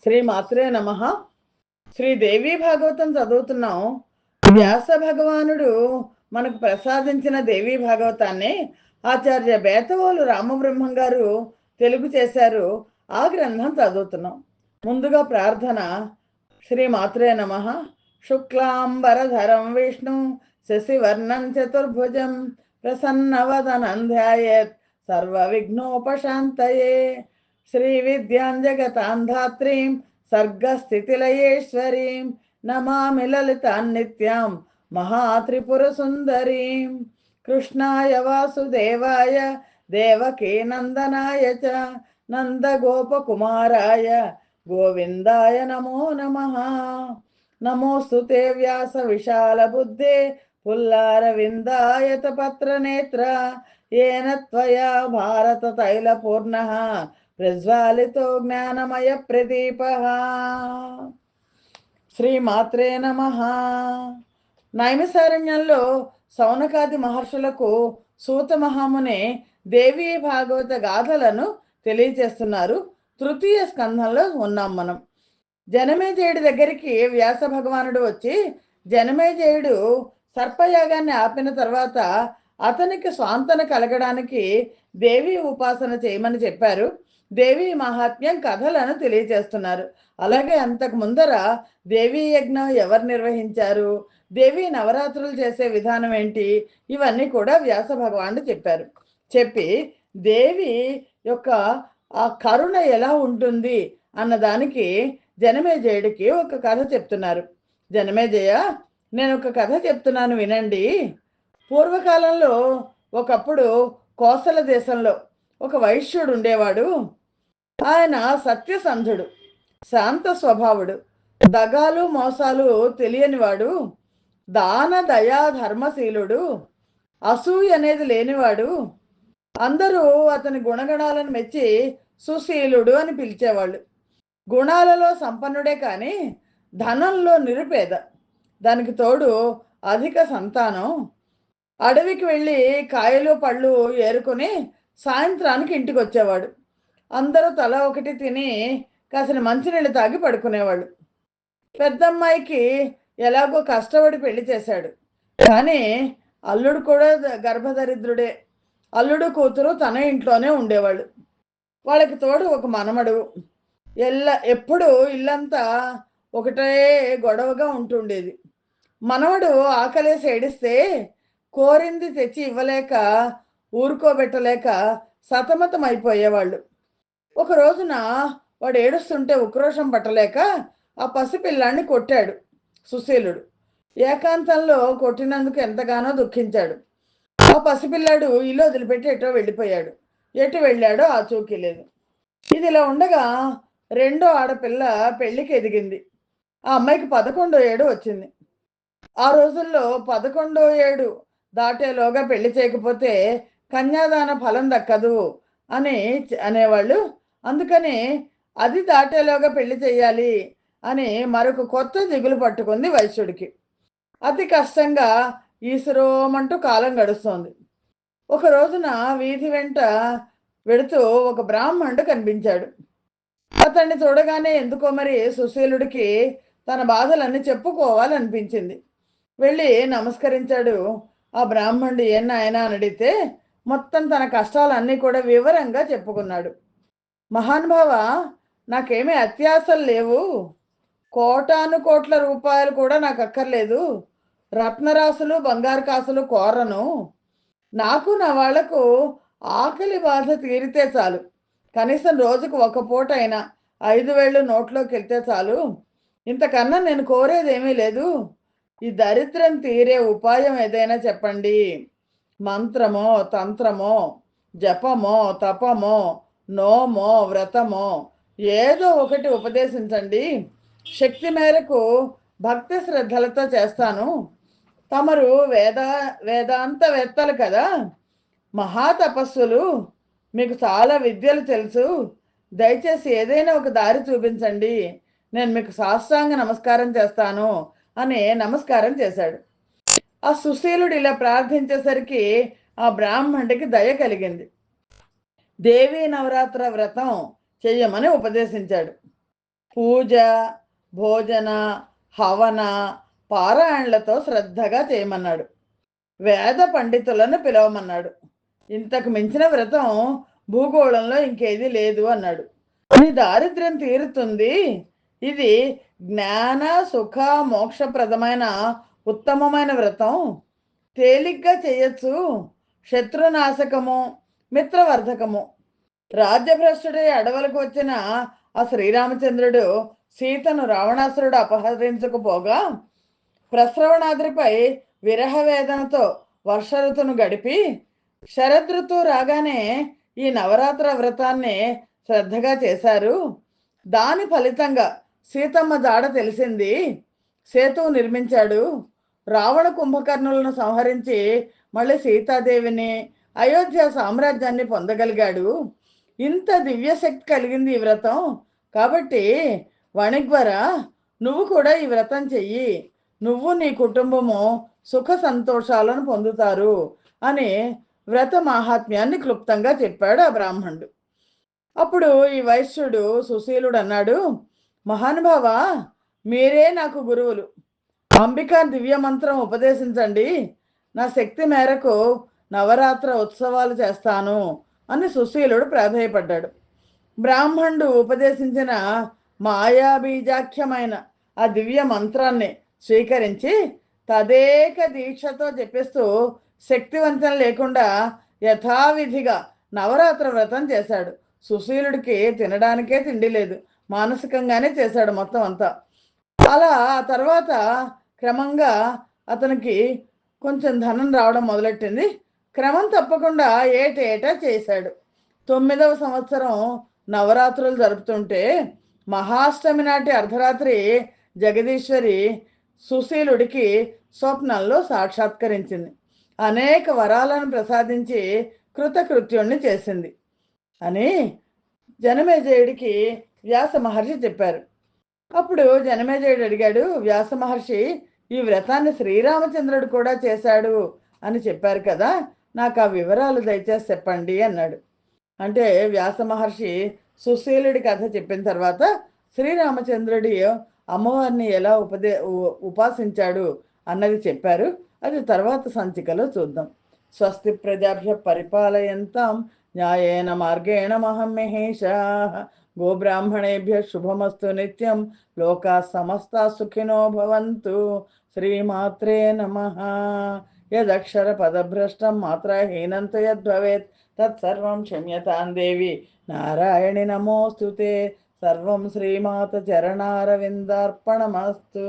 శ్రీ మాత్రే నమ. శ్రీదేవి భాగవతం చదువుతున్నాం. వ్యాస భగవానుడు మనకు ప్రసాదించిన దేవీ భాగవతాన్ని ఆచార్య బేతవోలు రామబ్రహ్మం గారు తెలుగు చేశారు. ఆ గ్రంథం చదువుతున్నాం. ముందుగా ప్రార్థన. శ్రీ మాత్రే నమ. శుక్లాంబరధరం విష్ణు శశివర్ణం చతుర్భుజం ప్రసన్నవదనం ధ్యాయేత్ సర్వ విఘ్నోపశాంతయే. శ్రీ విద్యాం జగతాం ధాత్రీం సర్గస్థితిలయేశ్వరీం నమామి లలితాం నిత్యాం మహాత్రిపురసుందరీం. కృష్ణాయ వాసుదేవాయ దేవకీ నందనాయ చ నందగోపకుమారాయ గోవిందాయ నమో నమః. నమోస్తు తే వ్యాస విశాల బుద్ధే పుల్లారవిందాయత పత్రనేత్ర ఏన త్వయా భారత తైల పూర్ణః ప్రజ్వాలితో జ్ఞానమయ ప్రదీప. శ్రీమాత్రే నమ. నైమిసారణ్యంలో సౌనకాది మహర్షులకు సూత మహాముని దేవీ భాగవత గాథలను తెలియజేస్తున్నారు. తృతీయ స్కంధంలో ఉన్నాం మనం. జనమేజయుడి దగ్గరికి వ్యాస భగవానుడు వచ్చి, జనమేజయుడు సర్పయాగాన్ని ఆపిన తర్వాత అతనికి స్వాంతన కలగడానికి దేవీ ఉపాసన చేయమని చెప్పారు. దేవీ మహాత్మ్యం కథలను తెలియజేస్తున్నారు. అలాగే అంతకు ముందర దేవీ యజ్ఞం ఎవరు నిర్వహించారు, దేవీ నవరాత్రులు చేసే విధానం ఏంటి, ఇవన్నీ కూడా వ్యాస భగవానుడు చెప్పారు. చెప్పి దేవి యొక్క ఆ కరుణ ఎలా ఉంటుంది అన్నదానికి జనమేజయుడికి ఒక కథ చెప్తున్నారు. జనమేజయ, నేను ఒక కథ చెప్తున్నాను వినండి. పూర్వకాలంలో ఒకప్పుడు కోసల దేశంలో ఒక వైశ్యుడు ఉండేవాడు. ఆయన సత్యసంధుడు, శాంత స్వభావుడు, దగాలు మోసాలు తెలియనివాడు, దాన దయా ధర్మశీలుడు, అసూయ అనేది లేనివాడు. అందరూ అతని గుణగణాలను మెచ్చి సుశీలుడు అని పిలిచేవాళ్ళు. గుణాలలో సంపన్నుడే కానీ ధనంలో నిరుపేద. దానికి తోడు అధిక సంతానం. అడవికి వెళ్ళి కాయలు పళ్ళు ఏరుకొని సాయంత్రానికి ఇంటికి వచ్చేవాడు. అందరూ తల ఒకటి తిని కాసిన మంచినీళ్ళు తాగి పడుకునేవాళ్ళు. పెద్దమ్మాయికి ఎలాగో కష్టపడి పెళ్లి చేశాడు. కానీ అల్లుడు కూడా గర్భదరిద్రుడే. అల్లుడు కూతురు తన ఇంట్లోనే ఉండేవాళ్ళు. వాళ్ళకి తోడు ఒక మనమడు. ఎప్పుడు ఇల్లంతా ఒకటే గొడవగా ఉంటుండేది. మనవడు ఆకలేసి ఏడిస్తే కోరింది తెచ్చి ఇవ్వలేక ఊరుకోబెట్టలేక సతమతం అయిపోయేవాళ్ళు. ఒక రోజున వాడు ఏడుస్తుంటే ఉక్రోషం పట్టలేక ఆ పసిపిల్లాన్ని కొట్టాడు సుశీలుడు. ఏకాంతంలో కొట్టినందుకు ఎంతగానో దుఃఖించాడు. ఆ పసిపిల్లాడు ఇల్లు వదిలిపెట్టి ఎటో వెళ్ళిపోయాడు. ఎటు వెళ్ళాడో ఆచూకీ లేదు. ఇదిలా ఉండగా రెండో ఆడపిల్ల పెళ్లికి ఎదిగింది. ఆ అమ్మాయికి 11వ ఏడు వచ్చింది. ఆ రోజుల్లో 11వ ఏడు దాటేలోగా పెళ్లి చేయకపోతే కన్యాదాన ఫలం దక్కదు అని అనేవాళ్ళు. అందుకని అది దాటేలోగా పెళ్లి చేయాలి అని మరొక కొత్త దిగులు పట్టుకుంది వైశ్యుడికి. అతి కష్టంగా ఈశ్వరోమంటూ కాలం గడుస్తోంది. ఒక రోజున వీధి వెంట వెడుతూ ఒక బ్రాహ్మణుడు కనిపించాడు. అతన్ని చూడగానే ఎందుకో మరి సుశీలుడికి తన బాధలన్నీ చెప్పుకోవాలనిపించింది. వెళ్ళి నమస్కరించాడు. ఆ బ్రాహ్మణుడు ఏనా ఆయన అని అడిగితే మొత్తం తన కష్టాలన్నీ కూడా వివరంగా చెప్పుకున్నాడు. మహానుభావ, నాకేమీ అత్యాశలు లేవు. కోటాను కోట్ల రూపాయలు కూడా నాకు అక్కర్లేదు. రత్నరాసులు బంగారు కాసులు కోరను. నాకు నా వాళ్లకు ఆకలి బాధ తీరితే చాలు. కనీసం రోజుకు ఒక పూట అయినా 5,000 నోట్లోకి వెళ్తే చాలు. ఇంతకన్నా నేను కోరేదేమీ లేదు. ఈ దరిద్రం తీరే ఉపాయం ఏదైనా చెప్పండి. మంత్రమో తంత్రమో జపమో తపమో నోమో వ్రతమో ఏదో ఒకటి ఉపదేశించండి. శక్తి మేరకు భక్తి శ్రద్ధలతో చేస్తాను. తమరు వేదాంతవేత్తలు కదా, మహాతపస్సులు, మీకు చాలా విద్యలు తెలుసు. దయచేసి ఏదైనా ఒక దారి చూపించండి. నేను మీకు సాష్టాంగ నమస్కారం చేస్తాను అని నమస్కారం చేశాడు. ఆ సుశీలుడు ఇలా ప్రార్థించేసరికి ఆ బ్రాహ్మణుడికి దయ కలిగింది. దేవీ నవరాత్ర వ్రతం చెయ్యమని ఉపదేశించాడు. పూజ, భోజన, హవన, పారాయణలతో శ్రద్ధగా చేయమన్నాడు. వేద పండితులను పిలవమన్నాడు. ఇంతకు మించిన వ్రతం భూగోళంలో ఇంకేది లేదు అన్నాడు. నీ దారిద్ర్యం తీరుతుంది. ఇది జ్ఞాన సుఖ మోక్షప్రదమైన ఉత్తమమైన వ్రతం. తేలిగ్గా చేయొచ్చు. శత్రునాశకము, మిత్రవర్ధకము. రాజ్యభ్రష్టుడై అడవులకు వచ్చిన ఆ శ్రీరామచంద్రుడు సీతను రావణాసురుడు అపహరించకపోగా ప్రస్రవణాద్రిపై విరహ వేదనతో వర్ష ఋతును గడిపి శరదృతువు రాగానే ఈ నవరాత్ర వ్రతాన్ని శ్రద్ధగా చేశారు. దాని ఫలితంగా సీతమ్మ జాడ తెలిసింది. సేతువు నిర్మించాడు. రావణ కుంభకర్ణులను సంహరించి మళ్ళీ సీతాదేవిని, అయోధ్య సామ్రాజ్యాన్ని పొందగలిగాడు. ఇంత దివ్యశక్తి కలిగింది ఈ వ్రతం. కాబట్టి వణిగ్వర, నువ్వు కూడా ఈ వ్రతం చెయ్యి. నువ్వు నీ కుటుంబము సుఖ సంతోషాలను పొందుతారు అని వ్రత మాహాత్మ్యాన్ని క్లుప్తంగా చెప్పాడు ఆ బ్రాహ్మణుడు. అప్పుడు ఈ వైశ్యుడు సుశీలుడు అన్నాడు, మహానుభావ, మీరే నాకు గురువులు. అంబికా దివ్య మంత్రం ఉపదేశించండి. నా శక్తి మేరకు నవరాత్ర ఉత్సవాలు చేస్తాను అని సుశీలుడు ప్రాధేయపడ్డాడు. బ్రాహ్మణుడు ఉపదేశించిన మాయాబీజాఖ్యమైన ఆ దివ్య మంత్రాన్ని స్వీకరించి తదేక దీక్షతో చెప్పిస్తూ శక్తివంతం లేకుండా యథావిధిగా నవరాత్ర వ్రతం చేశాడు. సుశీలుడికి తినడానికే తిండి లేదు, మానసికంగానే చేశాడు మొత్తం అంతా. అలా ఆ తర్వాత క్రమంగా అతనికి కొంచెం ధనం రావడం మొదలెట్టింది. క్రమం తప్పకుండా ఏటేటా చేశాడు. 9వ సంవత్సరం నవరాత్రులు జరుపుతుంటే మహాష్టమి నాటి అర్ధరాత్రి జగదీశ్వరి సుశీలుడికి స్వప్నంలో సాక్షాత్కరించింది. అనేక వరాలను ప్రసాదించి కృతకృత్యుణ్ణి చేసింది అని జనమేజయుడికి వ్యాస మహర్షి చెప్పారు. అప్పుడు జనమేజయుడు అడిగాడు, వ్యాస మహర్షి, ఈ వ్రతాన్ని శ్రీరామచంద్రుడు కూడా చేశాడు అని చెప్పారు కదా, నాకు ఆ వివరాలు దయచేసి చెప్పండి అన్నాడు. అంటే వ్యాస మహర్షి సుశీలుడి కథ చెప్పిన తర్వాత శ్రీరామచంద్రుడి అమ్మవారిని ఎలా ఉపాసించాడు అన్నది చెప్పారు. అది తర్వాత సంచికలో చూద్దాం. స్వస్తి ప్రజాభ్య పరిపాలయంతాం న్యాయేన మార్గేణ మహం మహేషాః. గోబ్రాహ్మణేభ్య శుభమస్తు నిత్యం. లోకా సమస్తా సుఖినో భవంతు. శ్రీమాత్రే నమః. యదక్షర పదభ్రష్టం మాత్రాహీనం తు యద్భవేత్ తత్సర్వం క్షమ్యతాం దేవి నారాయణి నమోస్తుతే. సర్వం శ్రీమాత చరణారవిందార్పణమస్తు.